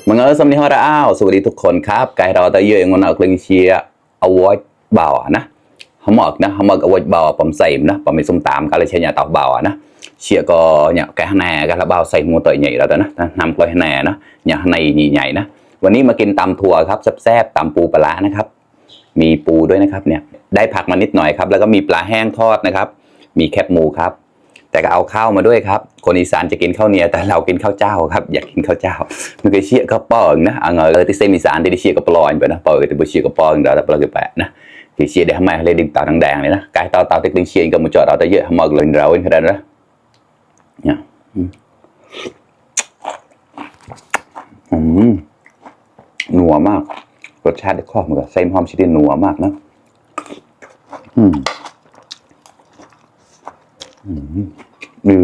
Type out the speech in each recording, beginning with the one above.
มึงสำนีฮอร์อ้าวสวัสดีทุกคนครับไกเราตะเยอะงอนเอาเครื่องเชียร์เอาไว้เบานะหมอกนะหมอกเอาไว้เบาปั๊มใส่นะปั๊มไม่ส้มตามกันเลยเชียร์เตาเบานะเชียร์ก็เนี่ยแกหน้ากันละเบาใส่หัวต่อยใหญ่แล้วนะนำกล้วยหน้านะเนี่ยในใหญ่นะวันนี้มากินตำถั่วครับแซ่บๆตำปูปลานะครับมีปูด้วยนะครับเนี่ยได้ผักมานิดหน่อยครับแล้วก็มีปลาแห้งทอดนะครับมีแคบหมูครับแต่ก็เอาข้าวมาด้วยครับคนอีสานจะกินข้าวเหนียวแต่เรากินข้าวเจ้าครับอยากกินข้าวเจ้ามันก็เชี่ยก็ปองนะที่เซมิสานที่เชี่ยก็ปลอยไปนะปอยที่บุเชี่ยก็ปองเราแต่ปลอยก็แปะนะที่เชี่ยได้ทำไมเลยดิ่งตาแดงเลยนะกายเตาที่ดิ่งเชี่ยก็มาจอดเราแต่เยอะทำมาเลยเราเองขนาดนั้นเนี่ยนัวมากรสชาติได้ข้อมันก็เซมหอมชิ้นนัวมากนะมี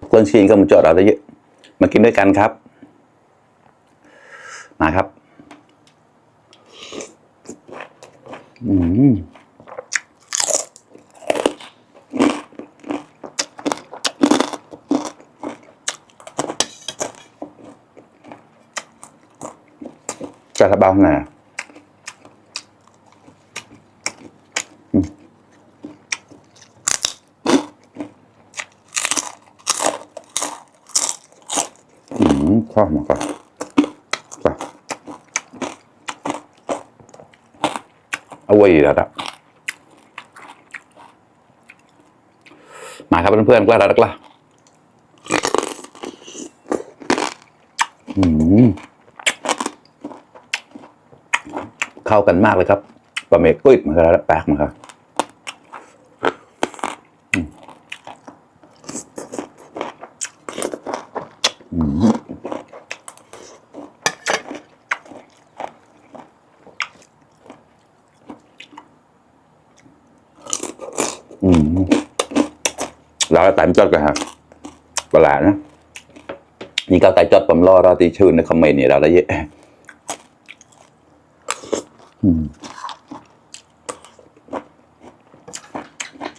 เครื่องชีนก็มาจอดเราได้เยอะมากินด้วยกันครับมาครับจะระเบาหน่อยข้าวมาก่อนเอาไว้แล้วนะมาครับเพื่อนๆกล้ารักล่ะเข้ากันมากเลยครับปลาเมกกุ้ยมันก็แปลกมันครับเราแต่งจดกันครับปลานะนี่ก็แต่งจดผมรอเราตีชื่นในคอมเมนต์เนี่ยเราได้เยอะ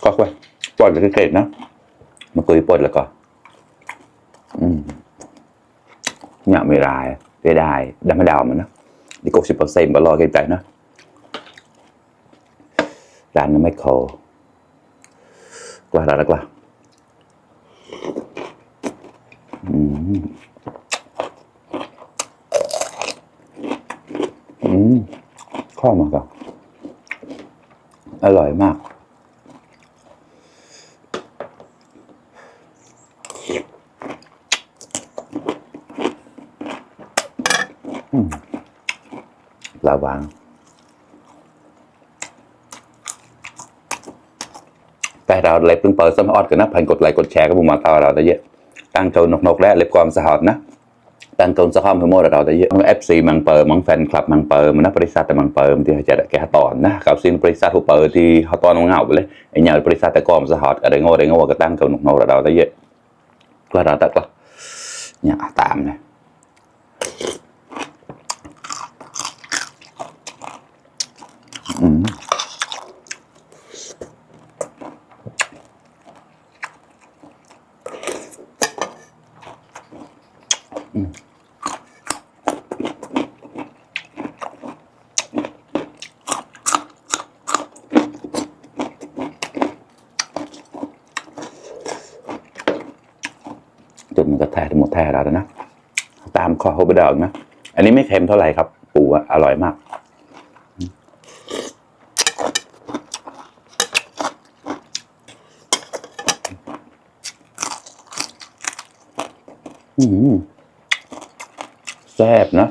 ก็ไปปล่อยไปเกล็ดนะมาคุยปล่อยแล้วก็เนี่ยไม่รายได้ไม่ดาวมันนะดีกว่า10%ก็รอเกล็ดใจนะร้านนั้นไม่โคกว่าแล้วกว่าข้อมาก่อนอร่อยมากปลาวางแต่เราเล็บเพิ่งเปิดสมัครกันนะพันกดไลค์กดแชร์ก็บุมาต่อเราได้เยอะตั้งโจนนกและเล็บความสะอาดนะตั้งโจนสะข้ามทั้งหมดเราได้เยอะมัง FC มังเปิดมังแฟนคลับมังเปิดมันนักบริษัทแต่มังเปิดที่จะแก้ตอนนะกับสิ่งบริษัทหัวเปิดที่เขาตอนเงาไปเลยไอ้เนี่ยบริษัทแต่ก่อนสะอาดอะไรโง่ก็ตั้งโจนนกเราได้เยอะก็เราตัดก็เนี่ยตามเนี่ยจนมันก็แท้หมดแท้แล้วนะตามข้อเขาไปดาวนะอันนี้ไม่เค็มเท่าไหร่ครับปูอร่อยมากแซ่บนะ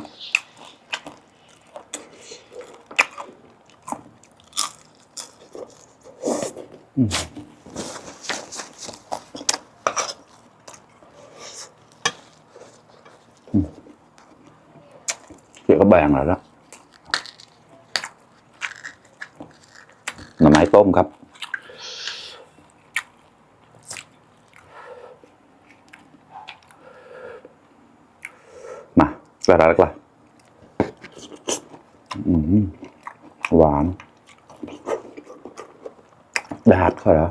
เกี่ยวกับแบงแล้วนะหน่อไม้ต้มครับมาเวลาแล้วกว่าหวานดาดเขาเหรอ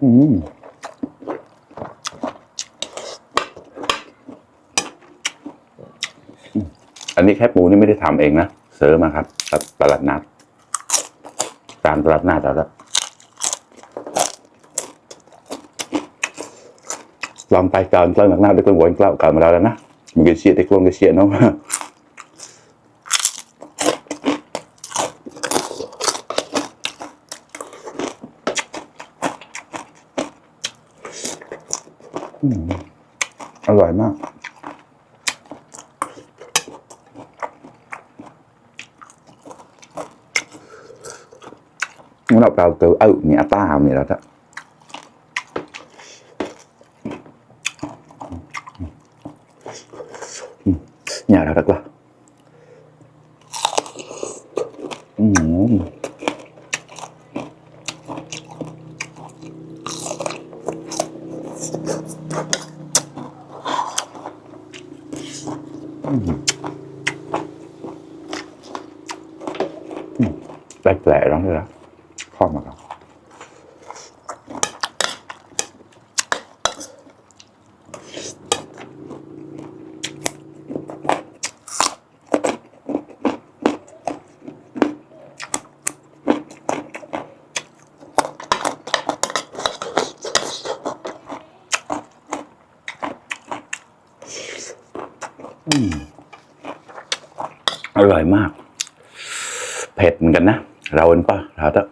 อืมอันนี้แคบหมูนี่ไม่ได้ทำเองนะเสิร์ฟมาครับตลาดนัดตามตลาดนัดแล้วลองไปก่อนกล้องหนักหน้าด้วยกล้องวนกล้องก่อนมาแล้วนะมีกระเชียดแต่กล้องกระเชียดเนาะอร่อยมากงั้นเราtừ nhà ta hào này đó đó nhà đó rất làแปลกๆร้องเลยนะข้อมาครับอร่อยมากเผ็ดเหมือนกันนะเราเห็นป่ะเราจะ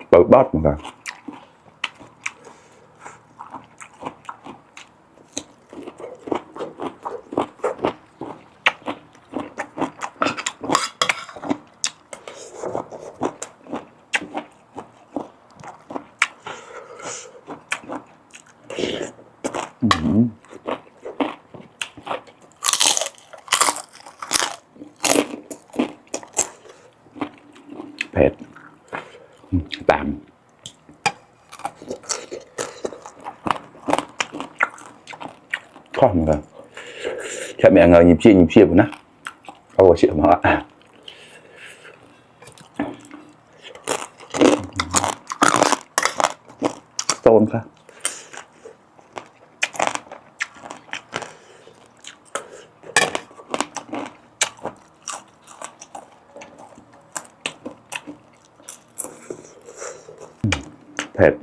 เปิดบอสเหมือนกันเผ็ดตามข้อเหมือนกันแค่แม่เงยหยิบเชี่ยนะเอาเชี่ยมาโซนค่ะเผ็ด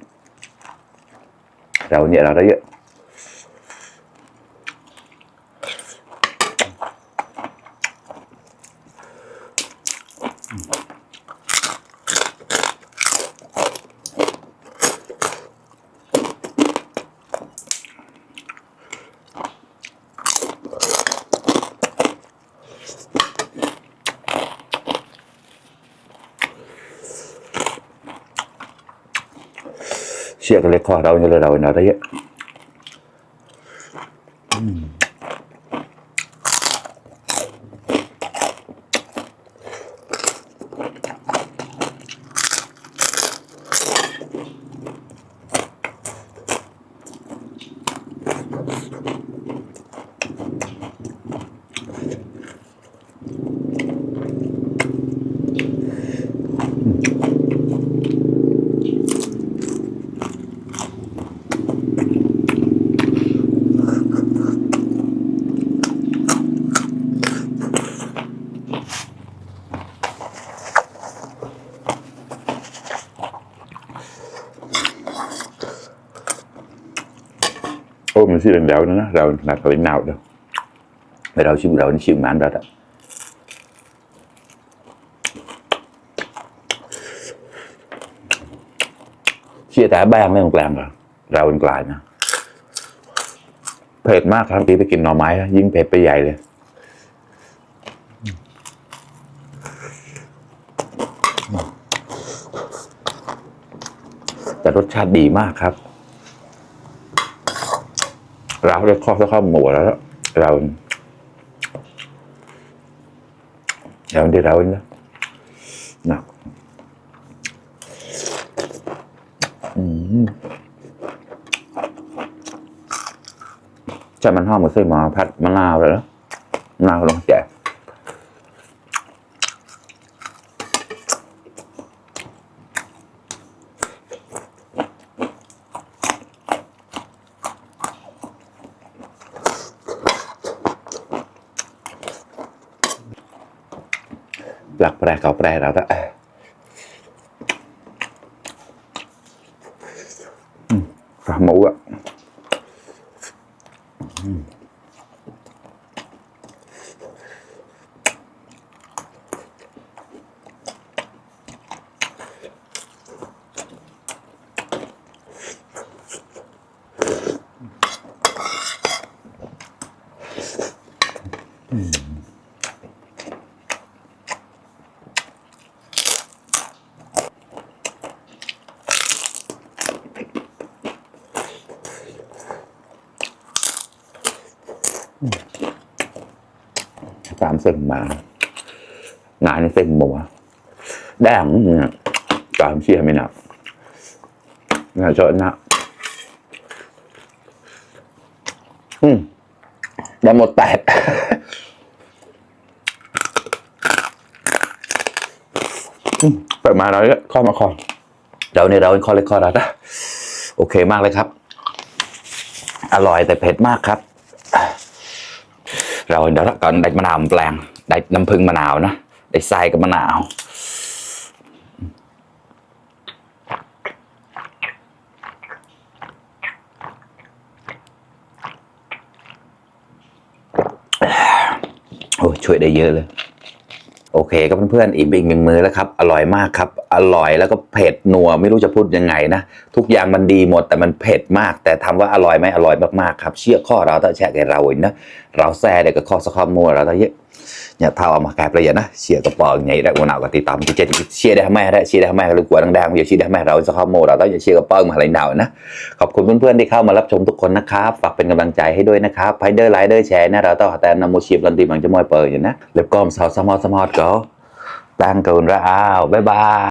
เราเนี่ยเราได้เยอะเชี่ยกันเลยข้อเราเนี่ยเราได้เยอะโอ้มันชื่อเดานะเราหนักเลยหนาวเด้อแต่เราชิมเราชิมมันได้ เชี่ยแต่แบงไม่ตรงกลางเหรอเราเป็นกลายนะเผ็ดมากครับที่ไปกินหน่อไม้ยิ่งเผ็ดไปใหญ่เลยแต่รสชาติดีมากครับเราได้ข้อหมูแล้วเราได้เราเนี่ยนะ cho mình hoa một xôi mà phát mã nào rồi đó nào luôn trẻ lạc ra cào ra rồi đó và mũ ạ tạm sừng mà ngại nó sừng mùa đang cảm chia mình nào ngại cho nó đã một tẹt phảiมาแล้วข้อมาคอยเราเนี่ยเราคอเลยคอแล้วนะโอเคมากเลยครับอร่อยแต่เผ็ดมากครับrồi đó còn đạch mะนาวแปลงđạchน้ำผึ้งมะนาวนะđạchทรายกับมะนาวโอ้ช่วยได้เยอะเลยโอเคครับเพื่อนๆอิ่มอีกหนึ่งมื้อแล้วครับอร่อยมากครับอร่อยแล้วก็เผ็ดนัวไม่รู้จะพูดยังไงนะทุกอย่างมันดีหมดแต่มันเผ็ดมากแต่ทำว่าอร่อยไหมอร่อยมากๆครับเชื่อข้อเราต้องแชร์กับเราอีกนะเราแซ่เด็กกับข้อสักข้อมัวเราต้องเยอะอย่าเท่าเอามาแกประหยัดนะเชียร์กระป๋องใหญ่ได้วันหนาวก็ติดตามที่เจ๊เชียร์ได้แม่ได้เชียร์ได้แม่ลูกหัวดังๆอย่าเชียร์ได้แม่เราสักข้อมัวเราต้องอย่าเชียร์กระป๋องมาอะไรหนาวนะขอบคุณเพื่อนๆที่เข้ามารับชมทุกคนนะครับฝากเป็นกำลังใจให้ด้วยนะครับไพเดอร์ไลเดอร์แชร์นะเราต้องแต่นำมูชีพลันตีมันจะมวยเปิดอยู่นะเล็บก้อมสาวสมอดก็ตั้งเกินแล้วอ้าวบ๊ายบาย